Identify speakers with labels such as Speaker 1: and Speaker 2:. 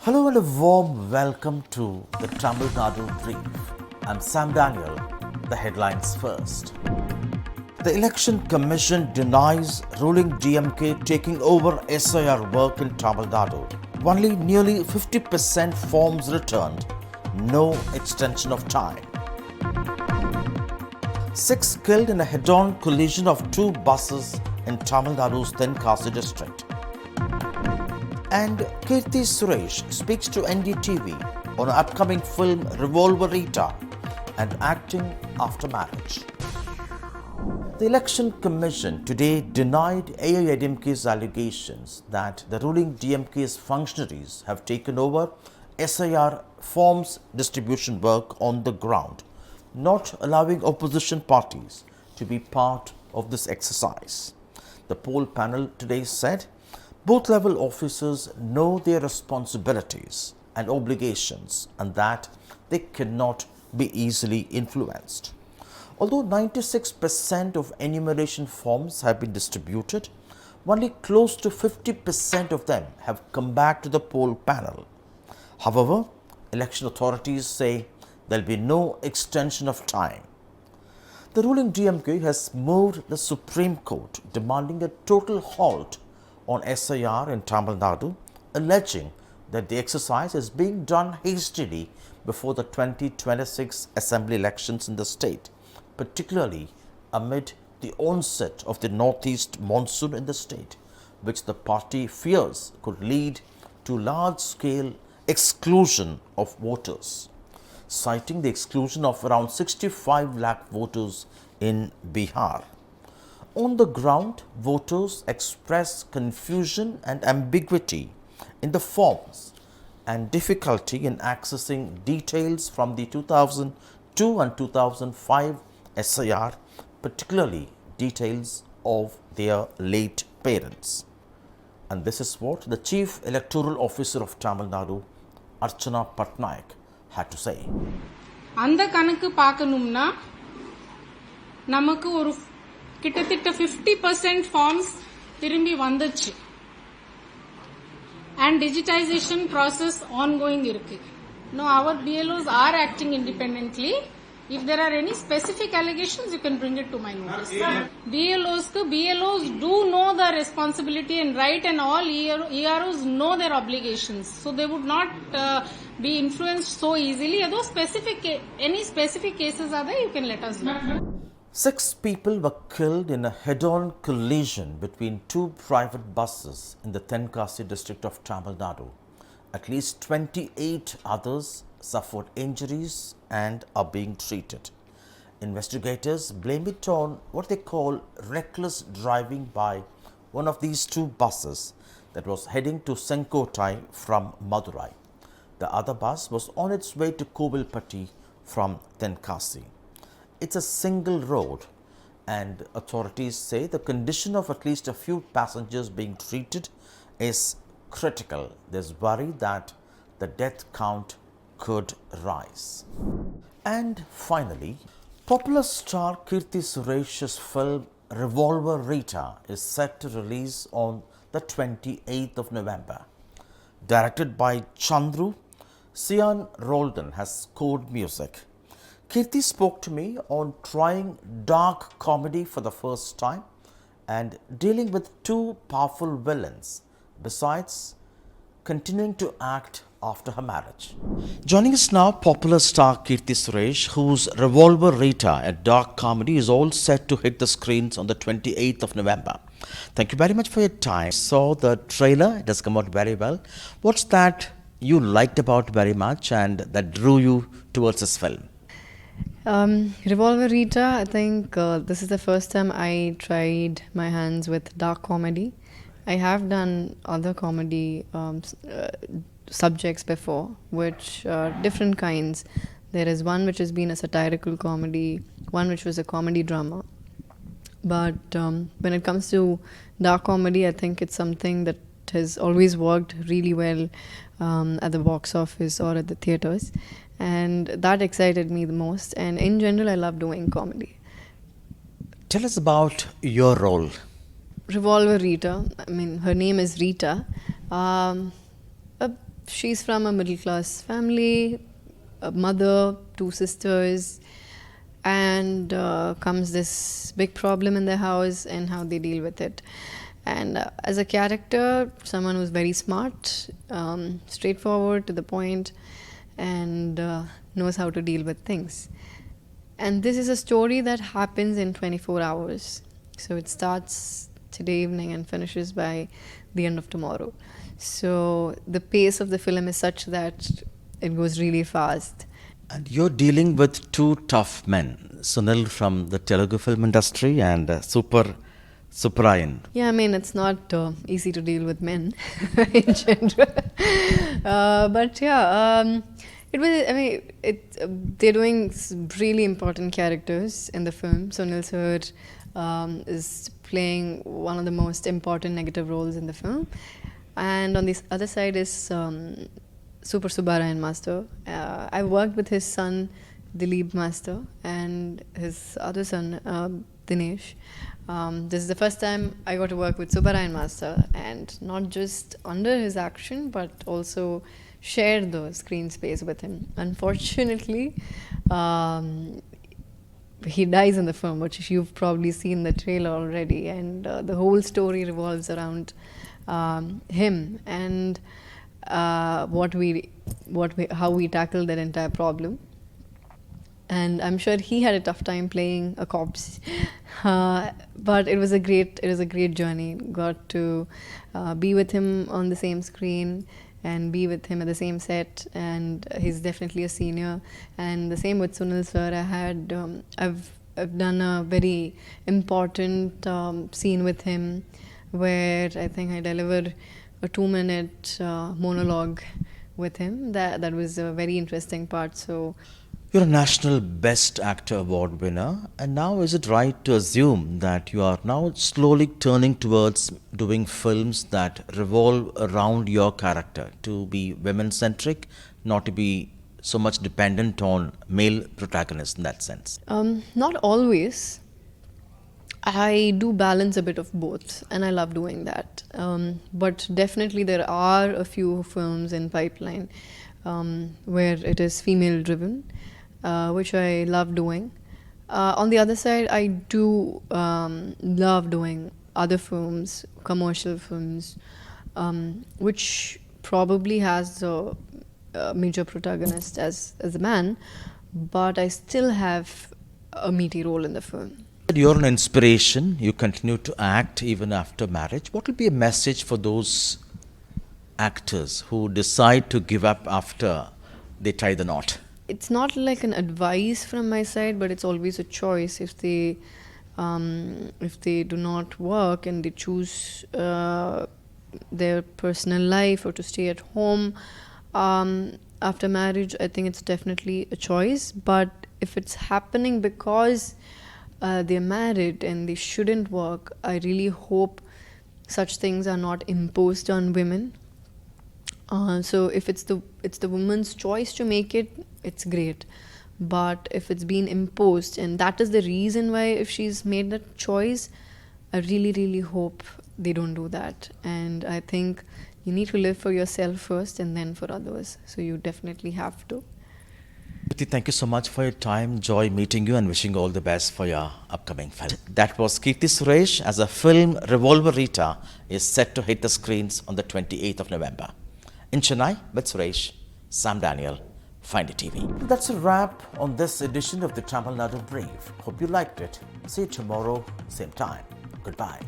Speaker 1: Hello and a warm welcome to the Tamil Nadu Brief. I'm Sam Daniel. The headlines first. The Election Commission denies ruling DMK taking over SIR work in Tamil Nadu. Only nearly 50% forms returned. No extension of time. 6 killed in a head-on collision of 2 buses in Tamil Nadu's Tenkasi district. And Keerthy Suresh speaks to NDTV on an upcoming film Revolver Rita and acting after marriage. The Election Commission today denied AIADMK's allegations that the ruling DMK's functionaries have taken over SIR forms distribution work on the ground, not allowing opposition parties to be part of this exercise. The poll panel today said both level officers know their responsibilities and obligations and that they cannot be easily influenced. Although 96% of enumeration forms have been distributed, only close to 50% of them have come back to the poll panel. However, election authorities say there will be no extension of time. The ruling DMK has moved the Supreme Court demanding a total halt on SIR in Tamil Nadu, alleging that the exercise is being done hastily before the 2026 assembly elections in the state, particularly amid the onset of the northeast monsoon in the state, which the party fears could lead to large-scale exclusion of voters, citing the exclusion of around 65 lakh voters in Bihar. On the ground, voters express confusion and ambiguity in the forms and difficulty in accessing details from the 2002 and 2005 SIR, particularly details of their late parents. And this is what the Chief Electoral Officer of Tamil Nadu, Archana Patnaik, had to say.
Speaker 2: அந்த கணக்கு பார்க்கணும்னா நமக்கு ஒரு கிட்டத்தட்ட 50% forms திரும்பி வந்துச்சு and digitization process ongoing இருக்கு. No, our BLOs are acting independently. If there are any specific allegations, you can bring it to my notice. BLOs do know the responsibility and right, and all EROs know their obligations. So they would not be influenced so easily. Any specific cases are there, you can let us know.
Speaker 1: 6 people were killed in a head-on collision between 2 private buses in the Tenkasi district of Tamil Nadu. At least 28 others suffered injuries and are being treated. Investigators blame it on what they call reckless driving by one of these 2 buses that was heading to Senkotai from Madurai. The other bus was on its way to Kovilpatti from Tenkasi. It's a single road, and authorities say the condition of at least a few passengers being treated is critical. There's worry that the death count could rise. And finally, popular star Keerthy Suresh's film Revolver Rita is set to release on the 28th of November. Directed by Chandru, Sian Roldan has scored music. Keerthy spoke to me on trying dark comedy for the first time and dealing with 2 powerful villains, besides continuing to act after her marriage. Joining us now, popular star Keerthy Suresh, whose Revolver Rita, a dark comedy, is all set to hit the screens on the 28th of November. Thank you very much for your time. I saw the trailer, it has come out very well. What's that you liked about very much and that drew you towards this film?
Speaker 3: Revolver Rita, I think this is the first time I tried my hands with dark comedy. I have done other comedy subjects before, which are different kinds. There is one which has been a satirical comedy, one which was a comedy drama. But when it comes to dark comedy, I think it's something that has always worked really well at the box office or at the theatres. And that excited me the most. And in general, I love doing comedy.
Speaker 1: Tell us about your role.
Speaker 3: Revolver Rita, I mean, her name is Rita. she's from a middle class family, a mother, two sisters, and comes this big problem in their house and how they deal with it. And as a character, someone who's very smart, straightforward, to the point, and knows how to deal with things. And this is a story that happens in 24 hours. So it starts today evening and finishes by the end of tomorrow. So the pace of the film is such that it goes really fast.
Speaker 1: And you're dealing with two tough men, Sunil from the Telugu film industry and Suparayan.
Speaker 3: Yeah, I mean, it's not easy to deal with men in general. But yeah, it was, I mean, they're doing really important characters in the film. Sunil sir is playing one of the most important negative roles in the film. And on the other side is Super Subarayan Master. I worked with his son, Dilip Master, and his other son, Dinesh. This is the first time I got to work with Subarayan Master, and not just under his action, but also share the screen space with him. Unfortunately, he dies in the film, which you've probably seen the trailer already, and the whole story revolves around him and how we tackled that entire problem. And I'm sure he had a tough time playing a corpse, but it was a great journey. Got to be with him on the same screen and be with him at the same set, and he's definitely a senior. And the same with Sunil sir. I've done a very important scene with him, where I think I delivered a 2-minute monologue with him. That was a very interesting part. So.
Speaker 1: You're a National Best Actor Award winner, and now is it right to assume that you are now slowly turning towards doing films that revolve around your character, to be women-centric, not to be so much dependent on male protagonists in that sense?
Speaker 3: Not always. I do balance a bit of both, and I love doing that. But definitely there are a few films in pipeline where it is female-driven, which I love doing. On the other side, I do love doing other films, commercial films, which probably has a major protagonist as a man, but I still have a meaty role in the film.
Speaker 1: You're an inspiration. You continue to act even after marriage. What will be a message for those actors who decide to give up after they tie the knot?
Speaker 3: It's not like an advice from my side, but it's always a choice. If they do not work and they choose their personal life or to stay at home after marriage, I think it's definitely a choice. But if it's happening because they're married and they shouldn't work, I really hope such things are not imposed on women. So if it's the woman's choice to make it, it's great. But if it's been imposed, and that is the reason why if she's made that choice, I really, really hope they don't do that. And I think you need to live for yourself first and then for others. So you definitely have to.
Speaker 1: Keerthy, thank you so much for your time. Joy meeting you and wishing you all the best for your upcoming film. That was Keerthy Suresh, as a film Revolver Rita is set to hit the screens on the 28th of November. In Chennai, with Suresh, Sam Daniel, Find It TV. That's a wrap on this edition of the Tamil Nadu Brief. Hope you liked it. See you tomorrow, same time. Goodbye.